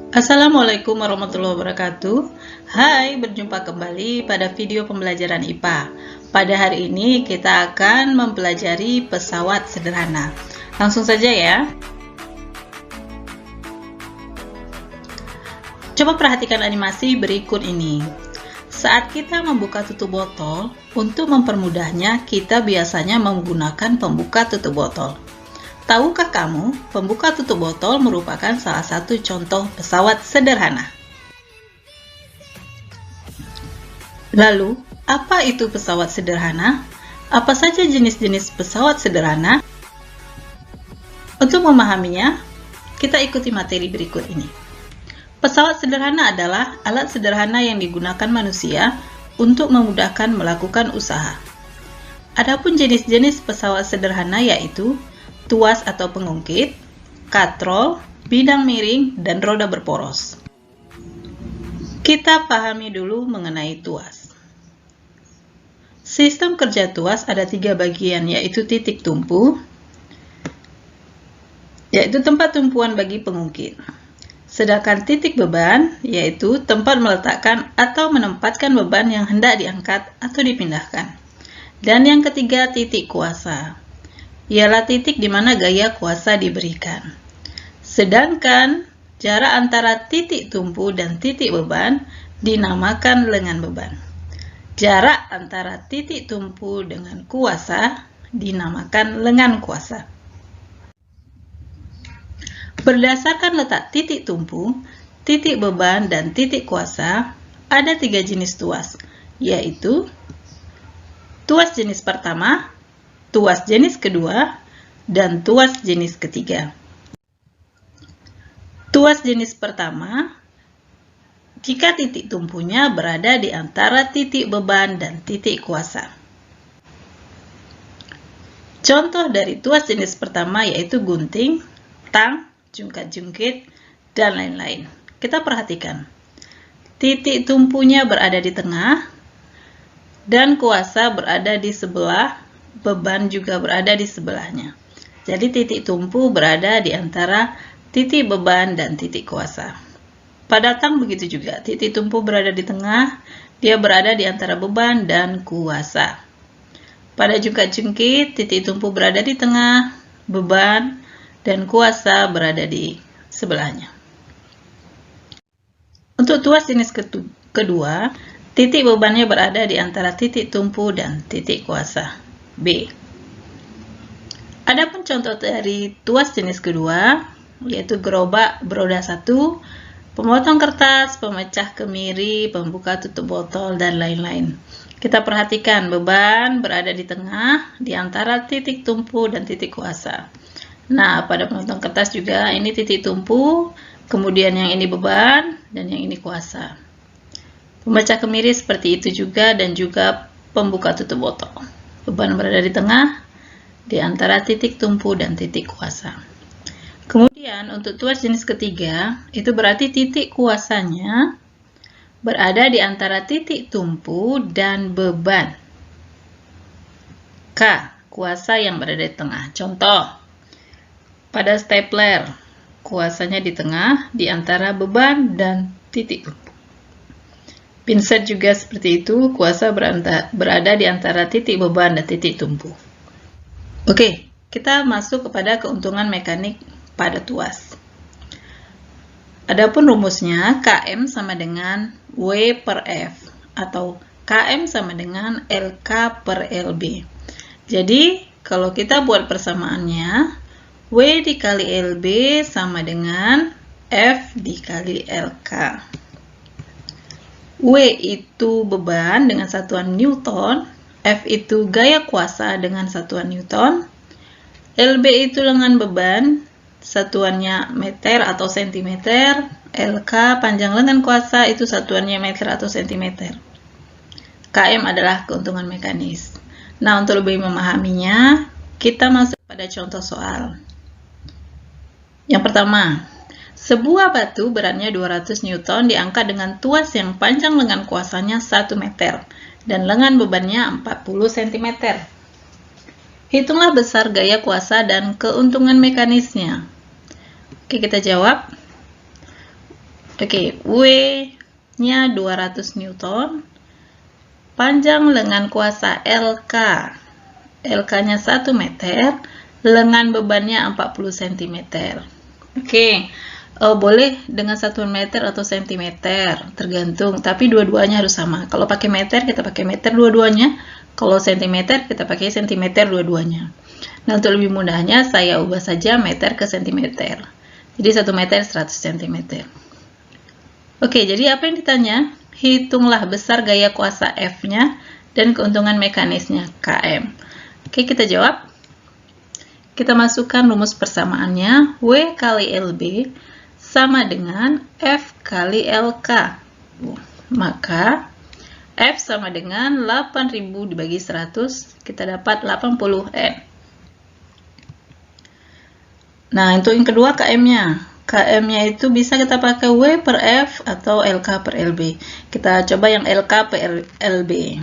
Assalamualaikum warahmatullahi wabarakatuh. Hai, berjumpa kembali pada video pembelajaran IPA. Pada hari ini kita akan mempelajari pesawat sederhana. Langsung saja ya. Coba perhatikan animasi berikut ini. Saat kita membuka tutup botol, untuk mempermudahnya kita biasanya menggunakan pembuka tutup botol. Tahukah kamu, pembuka tutup botol merupakan salah satu contoh pesawat sederhana. Lalu, apa itu pesawat sederhana? Apa saja jenis-jenis pesawat sederhana? Untuk memahaminya, kita ikuti materi berikut ini. Pesawat sederhana adalah alat sederhana yang digunakan manusia untuk memudahkan melakukan usaha. Adapun jenis-jenis pesawat sederhana yaitu tuas atau pengungkit, katrol, bidang miring, dan roda berporos. Kita pahami dulu mengenai tuas. Sistem kerja tuas ada 3 bagian, yaitu titik tumpu, yaitu tempat tumpuan bagi pengungkit. Sedangkan titik beban, yaitu tempat meletakkan atau menempatkan beban yang hendak diangkat atau dipindahkan. Dan yang ketiga, titik kuasa. Ialah titik di mana gaya kuasa diberikan. Sedangkan jarak antara titik tumpu dan titik beban dinamakan lengan beban. Jarak antara titik tumpu dengan kuasa dinamakan lengan kuasa. Berdasarkan letak titik tumpu, titik beban, dan titik kuasa, ada 3 jenis tuas, yaitu tuas jenis pertama, tuas jenis kedua, dan tuas jenis ketiga. Tuas jenis pertama, jika titik tumpunya berada di antara titik beban dan titik kuasa. Contoh dari tuas jenis pertama yaitu gunting, tang, jungkat-jungkit, dan lain-lain. Kita perhatikan. Titik tumpunya berada di tengah, dan kuasa berada di sebelah, beban juga berada di sebelahnya. Jadi titik tumpu berada di antara titik beban dan titik kuasa. Pada tang begitu juga, titik tumpu berada di tengah, dia berada di antara beban dan kuasa. Pada jungkat-jungkit, titik tumpu berada di tengah, beban, dan kuasa berada di sebelahnya. Untuk tuas jenis kedua, titik bebannya berada di antara titik tumpu dan titik kuasa. B. Adapun contoh dari tuas jenis kedua, yaitu gerobak beroda 1, pemotong kertas, pemecah kemiri, pembuka tutup botol, dan lain-lain. Kita perhatikan beban berada di tengah, di antara titik tumpu dan titik kuasa. Nah, pada pemotong kertas juga ini titik tumpu, kemudian yang ini beban, dan yang ini kuasa. Pemecah kemiri seperti itu juga, dan juga pembuka tutup botol. Beban berada di tengah, di antara titik tumpu dan titik kuasa. Kemudian untuk tuas jenis ketiga, itu berarti titik kuasanya berada di antara titik tumpu dan beban. K. Kuasa yang berada di tengah. Contoh, pada stapler, kuasanya di tengah, di antara beban dan titik tumpu. Pinset juga seperti itu, kuasa berada di antara titik beban dan titik tumpu. Oke, kita masuk kepada keuntungan mekanik pada tuas. Adapun rumusnya, Km sama dengan W per F, atau Km sama dengan LK per LB. Jadi, kalau kita buat persamaannya, W dikali LB sama dengan F dikali LK. W itu beban dengan satuan Newton, F itu gaya kuasa dengan satuan Newton, LB itu lengan beban, satuannya meter atau sentimeter, LK panjang lengan kuasa itu satuannya meter atau sentimeter. KM adalah keuntungan mekanis. Nah, untuk lebih memahaminya, kita masuk pada contoh soal. Yang pertama, sebuah batu beratnya 200 Newton diangkat dengan tuas yang panjang lengan kuasanya 1 meter dan lengan bebannya 40 cm. Hitunglah besar gaya kuasa dan keuntungan mekanisnya. Oke, kita jawab. Oke, W-nya 200 Newton. Panjang lengan kuasa LK. LK-nya 1 meter. Lengan bebannya 40 cm. Oke, boleh dengan 1 meter atau cm, tergantung. Tapi dua-duanya harus sama. Kalau pakai meter, kita pakai meter dua-duanya. Kalau cm, kita pakai cm dua-duanya. Nah, untuk lebih mudahnya, saya ubah saja meter ke cm. Jadi 1 meter 100 cm. Oke, jadi apa yang ditanya? Hitunglah besar gaya kuasa F-nya dan keuntungan mekanisnya, Km. Oke, kita jawab. Kita masukkan rumus persamaannya. W kali LB sama dengan F kali LK. Maka, F sama dengan 8.000 dibagi 100, kita dapat 80 N. Nah, untuk yang kedua KM-nya. KM-nya itu bisa kita pakai W per F atau LK per LB. Kita coba yang LK per LB.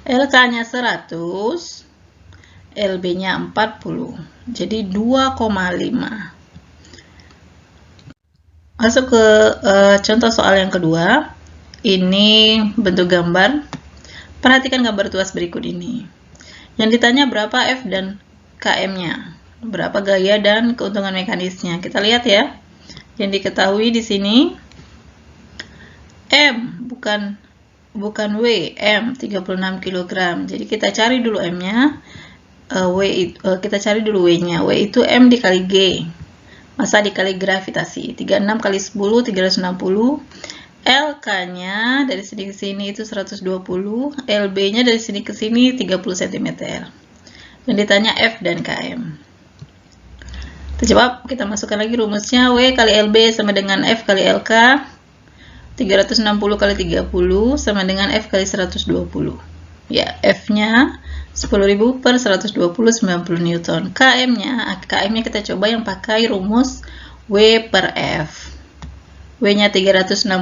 LK-nya 100, LB-nya 40. Jadi 2,5. Masuk ke contoh soal yang kedua. Ini bentuk gambar. Perhatikan gambar tuas berikut ini. Yang ditanya berapa F dan KM-nya. Berapa gaya dan keuntungan mekanisnya. Kita lihat ya. Yang diketahui di sini M bukan W, M 36 kg. Jadi kita cari dulu M-nya. Kita cari dulu W-nya. W itu M dikali G. Massa dikali gravitasi. 36 kali 10 360. LK-nya dari sini ke sini itu 120. LB-nya dari sini ke sini 30 cm. Yang ditanya F dan KM. Kita jawab, kita masukkan lagi rumusnya. W kali LB sama dengan F kali LK. 360 kali 30 sama dengan F kali 120. Ya, F-nya 10.000 per 120, 90 Newton. KM-nya kita coba yang pakai rumus W per F. W-nya 360,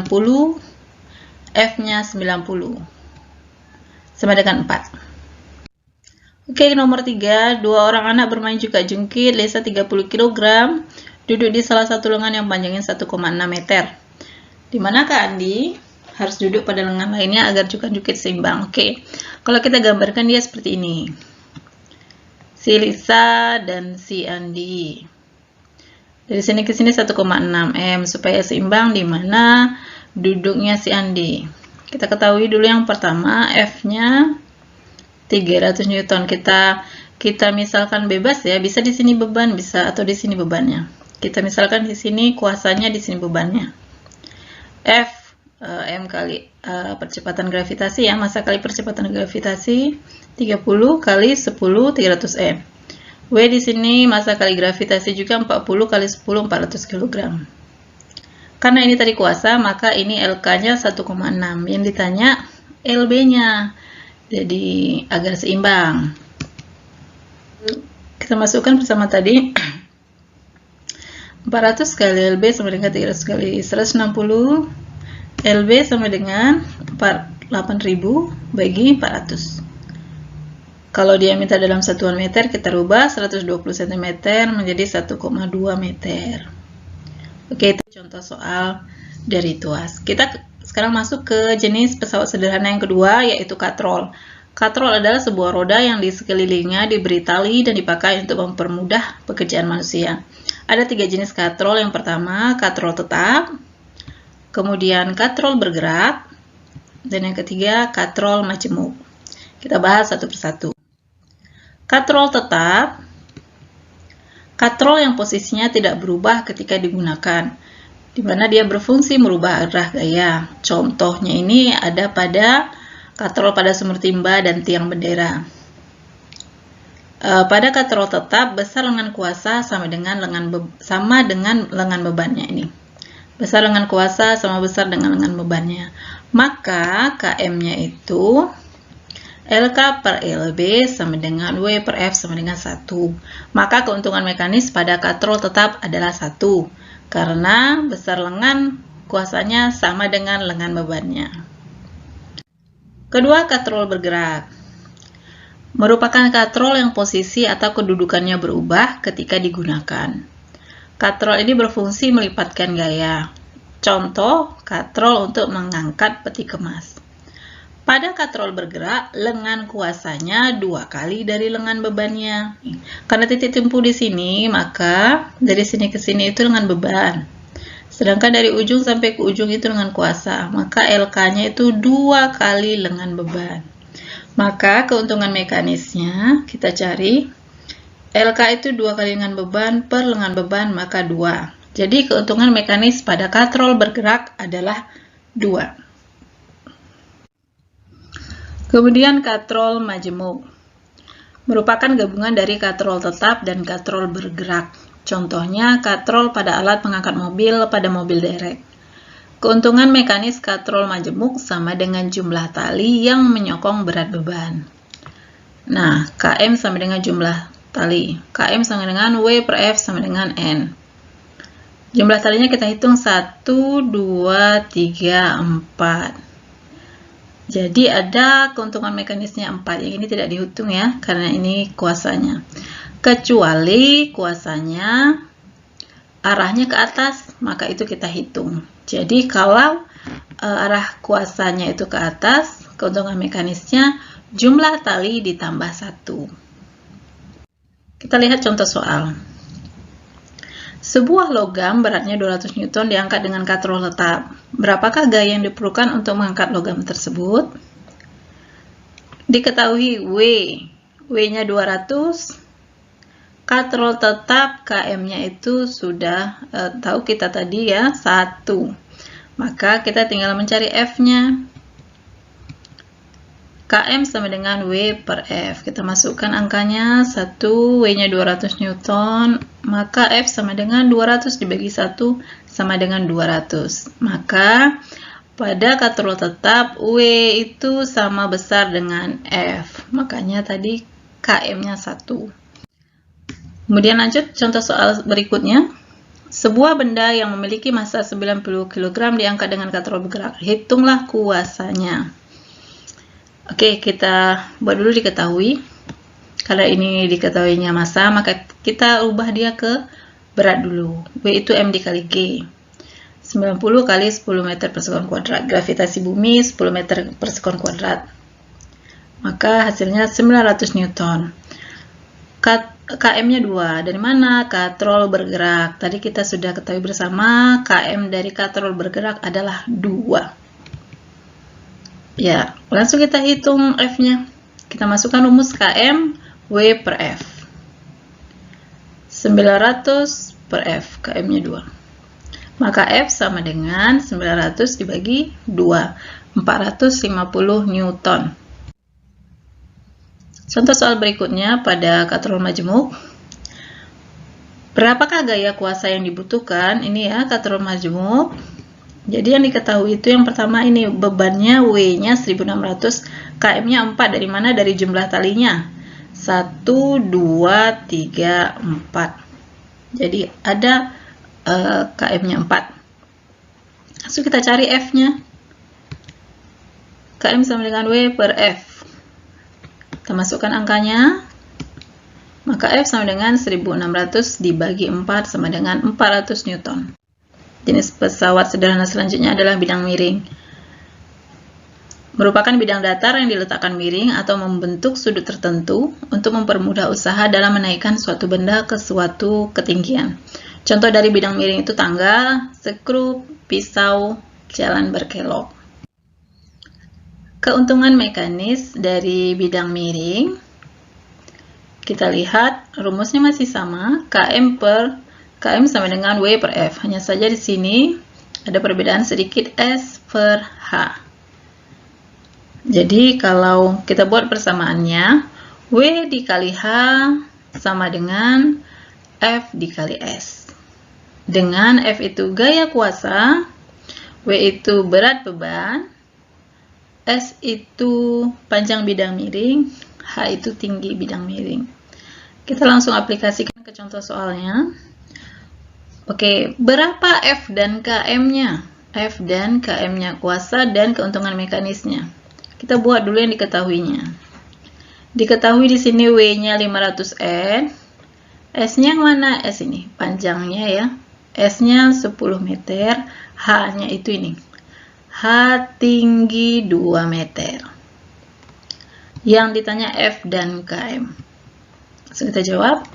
F-nya 90. Sama dengan 4. Oke, nomor 3. Dua orang anak bermain juga jungkit, Lesa 30 kg, duduk di salah satu lengan yang panjangnya 1,6 meter. Di manakah Andi? Harus duduk pada lengan lainnya agar jungkit seimbang. Oke, kalau kita gambarkan dia seperti ini. Si Lisa dan si Andi. Dari sini ke sini 1,6 M. Supaya seimbang di mana duduknya si Andi. Kita ketahui dulu yang pertama, F-nya 300 Newton. Kita misalkan bebas ya, bisa di sini beban, bisa atau di sini bebannya. Kita misalkan di sini kuasanya, di sini bebannya. F M kali percepatan gravitasi ya, massa kali percepatan gravitasi 30 kali 10 300 M. W di sini massa kali gravitasi juga 40 kali 10 400 kg. Karena ini tadi kuasa, maka ini LK-nya 1,6. Yang ditanya LB-nya. Jadi agar seimbang. Kita masukkan bersama tadi. 400 kali LB sama dengan 300 kali 160. LB sama dengan 8.000 bagi 400. Kalau dia minta dalam satuan meter, kita rubah 120 cm menjadi 1,2 meter. Oke, itu contoh soal dari tuas. Kita sekarang masuk ke jenis pesawat sederhana yang kedua, yaitu katrol. Katrol adalah sebuah roda yang di sekelilingnya diberi tali dan dipakai untuk mempermudah pekerjaan manusia. Ada 3 jenis katrol. Yang pertama, katrol tetap. Kemudian katrol bergerak. Dan yang ketiga, katrol majemuk. Kita bahas satu persatu. Katrol tetap. Katrol yang posisinya tidak berubah ketika digunakan, di mana dia berfungsi merubah arah gaya. Contohnya ini ada pada katrol pada sumur timba dan tiang bendera. Pada katrol tetap, besar lengan kuasa sama dengan lengan bebannya ini. Besar lengan kuasa sama besar dengan lengan bebannya. Maka KM-nya itu LK per LB sama dengan W per F sama dengan 1. Maka keuntungan mekanis pada katrol tetap adalah 1. Karena besar lengan kuasanya sama dengan lengan bebannya. Kedua, katrol bergerak. Merupakan katrol yang posisi atau kedudukannya berubah ketika digunakan. Katrol ini berfungsi melipatkan gaya. Contoh katrol untuk mengangkat peti kemas. Pada katrol bergerak, lengan kuasanya 2 kali dari lengan bebannya. Karena titik tumpu di sini, maka dari sini ke sini itu lengan beban. Sedangkan dari ujung sampai ke ujung itu lengan kuasa. Maka LK-nya itu 2 kali lengan beban. Maka keuntungan mekanisnya kita cari. LK itu 2 kali lengan beban per lengan beban, maka 2. Jadi keuntungan mekanis pada katrol bergerak adalah 2. Kemudian katrol majemuk merupakan gabungan dari katrol tetap dan katrol bergerak. Contohnya katrol pada alat pengangkat mobil pada mobil derek. Keuntungan mekanis katrol majemuk sama dengan jumlah tali yang menyokong berat beban. Nah, Km sama dengan jumlah tali. Km sama dengan W per F sama dengan N. Jumlah talinya kita hitung 1, 2, 3, 4. Jadi ada keuntungan mekanisnya 4. Yang ini tidak dihitung ya, karena ini kuasanya. Kecuali kuasanya arahnya ke atas, maka itu kita hitung. Jadi kalau arah kuasanya itu ke atas, keuntungan mekanisnya jumlah tali ditambah 1. Kita lihat contoh soal. Sebuah logam beratnya 200 Newton diangkat dengan katrol tetap. Berapakah gaya yang diperlukan untuk mengangkat logam tersebut? Diketahui W-nya 200, katrol tetap Km-nya itu sudah tahu kita tadi ya, 1. Maka kita tinggal mencari F-nya. Km sama dengan W per F. Kita masukkan angkanya 1, W-nya 200 Newton, maka F sama dengan 200 dibagi 1 sama dengan 200. Maka pada katrol tetap W itu sama besar dengan F. Makanya tadi Km-nya 1. Kemudian lanjut contoh soal berikutnya. Sebuah benda yang memiliki massa 90 kg diangkat dengan katrol bergerak. Hitunglah kuasanya. Oke, kita buat dulu diketahui. Kalau ini diketahuinya massa, maka kita ubah dia ke berat dulu. W itu M dikali G. 90 kali 10 meter per sekon kuadrat. Gravitasi bumi 10 meter per sekon kuadrat. Maka hasilnya 900 Newton. Km-nya 2. Dari mana? Katrol bergerak. Tadi kita sudah ketahui bersama, Km dari katrol bergerak adalah 2. Ya, langsung kita hitung F-nya. Kita masukkan rumus Km W per F. 900 per F, Km-nya 2. Maka F sama dengan 900 dibagi 2, 450 Newton. Contoh soal berikutnya pada katrol majemuk. Berapakah gaya kuasa yang dibutuhkan? Ini ya, katrol majemuk. Jadi yang diketahui itu yang pertama ini bebannya W-nya 1600, Km-nya 4. Dari mana? Dari jumlah talinya. 1, 2, 3, 4. Jadi ada Km-nya 4. Langsung kita cari F-nya. Km sama dengan W per F. Kita masukkan angkanya. Maka F sama dengan 1600 dibagi 4 sama dengan 400 Newton. Jenis pesawat sederhana selanjutnya adalah bidang miring. Merupakan bidang datar yang diletakkan miring atau membentuk sudut tertentu untuk mempermudah usaha dalam menaikkan suatu benda ke suatu ketinggian. Contoh dari bidang miring itu tangga, skrup, pisau, jalan berkelok. Keuntungan mekanis dari bidang miring. Kita lihat rumusnya masih sama, Km sama dengan W per F. Hanya saja di sini ada perbedaan sedikit S per H. Jadi kalau kita buat persamaannya, W dikali H sama dengan F dikali S. Dengan F itu gaya kuasa, W itu berat beban, S itu panjang bidang miring, H itu tinggi bidang miring. Kita langsung aplikasikan ke contoh soalnya. Oke, berapa F dan Km-nya? F dan Km-nya, kuasa dan keuntungan mekanisnya. Kita buat dulu yang diketahuinya. Diketahui di sini W-nya 500 N. S-nya yang mana? S ini, panjangnya ya. S-nya 10 meter, H-nya itu ini. H tinggi 2 meter. Yang ditanya F dan KM. So, kita jawab.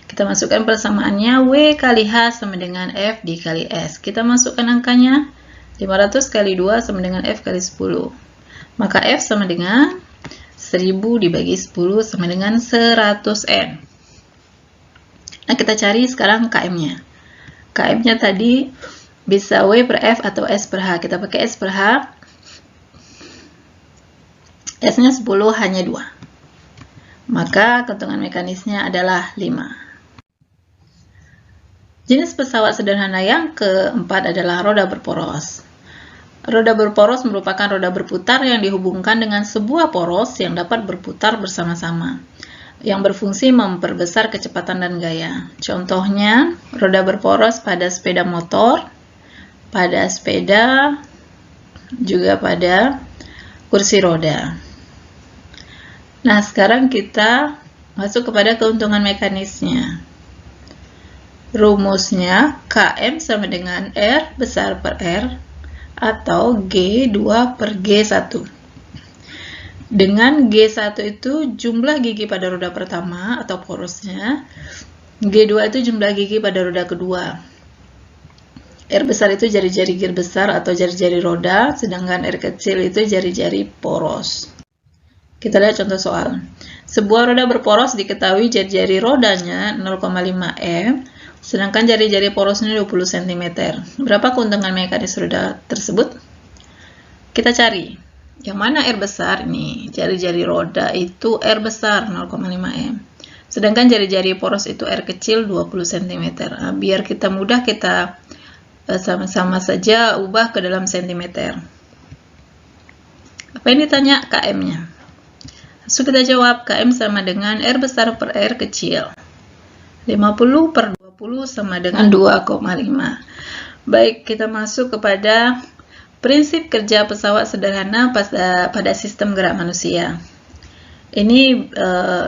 Kita masukkan persamaannya, W kali H sama dengan F dikali S. Kita masukkan angkanya, 500 kali 2 sama dengan F kali 10. Maka F sama dengan 1000 dibagi 10 sama dengan 100N. Nah, kita cari sekarang KM-nya. KM-nya tadi bisa W per F atau S per H. Kita pakai S per H. S-nya 10, H-nya 2. Maka keuntungan mekanisnya adalah 5. Jenis pesawat sederhana yang keempat adalah roda berporos. Roda berporos merupakan roda berputar yang dihubungkan dengan sebuah poros yang dapat berputar bersama-sama, yang berfungsi memperbesar kecepatan dan gaya. Contohnya, roda berporos pada sepeda motor, pada sepeda, juga pada kursi roda. Nah, sekarang kita masuk kepada keuntungan mekanisnya. Rumusnya, KM sama dengan R besar per R, atau G2 per G1. Dengan G1 itu jumlah gigi pada roda pertama atau porosnya, G2 itu jumlah gigi pada roda kedua. R besar itu jari-jari gear besar atau jari-jari roda, sedangkan R kecil itu jari-jari poros. Kita lihat contoh soal. Sebuah roda berporos diketahui jari-jari rodanya 0,5 M, sedangkan jari-jari porosnya 20 cm. Berapa keuntungan mekanis roda tersebut? Kita cari. Yang mana R besar? Ini jari-jari roda itu R besar 0,5 M. Sedangkan jari-jari poros itu R kecil 20 cm. Nah, biar kita mudah, kita sama-sama saja ubah ke dalam cm. Apa yang ditanya? KM-nya. So, kita jawab KM sama dengan R besar per R kecil. 50 per 20 sama dengan 2,5. Baik, kita masuk kepada prinsip kerja pesawat sederhana pada sistem gerak manusia. Ini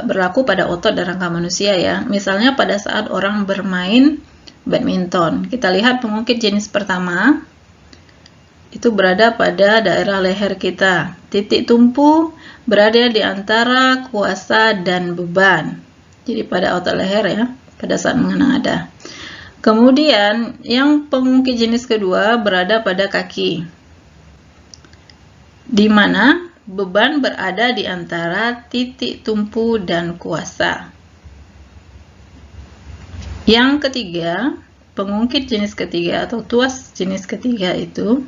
berlaku pada otot dan rangka manusia ya. Misalnya pada saat orang bermain badminton. Kita lihat pengungkit jenis pertama itu berada pada daerah leher kita. Titik tumpu berada di antara kuasa dan beban. Jadi pada otot leher ya, pada saat mengenada. Kemudian yang pengungkit jenis kedua berada pada kaki, di mana beban berada di antara titik tumpu dan kuasa. Yang ketiga, pengungkit jenis ketiga atau tuas jenis ketiga itu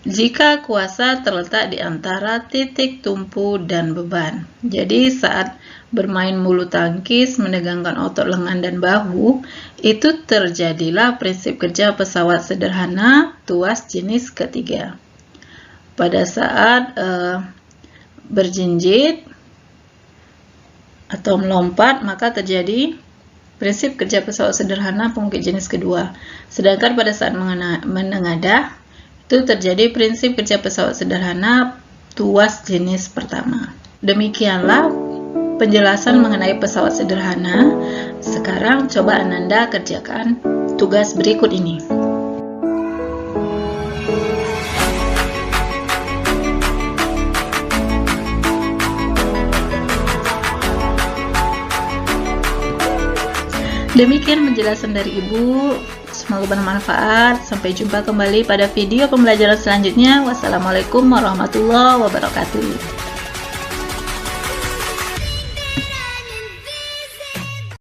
jika kuasa terletak di antara titik tumpu dan beban. Jadi saat bermain bulu tangkis menegangkan otot lengan dan bahu, itu terjadilah prinsip kerja pesawat sederhana tuas jenis ketiga. Pada saat berjinjit atau melompat, maka terjadi prinsip kerja pesawat sederhana pengungkit jenis kedua. Sedangkan pada saat menengadah, itu terjadi prinsip kerja pesawat sederhana tuas jenis pertama. Demikianlah penjelasan mengenai pesawat sederhana. Sekarang coba Ananda kerjakan tugas berikut ini. Demikian penjelasan dari Ibu. Semoga bermanfaat. Sampai jumpa kembali pada video pembelajaran selanjutnya. Wassalamualaikum warahmatullahi wabarakatuh.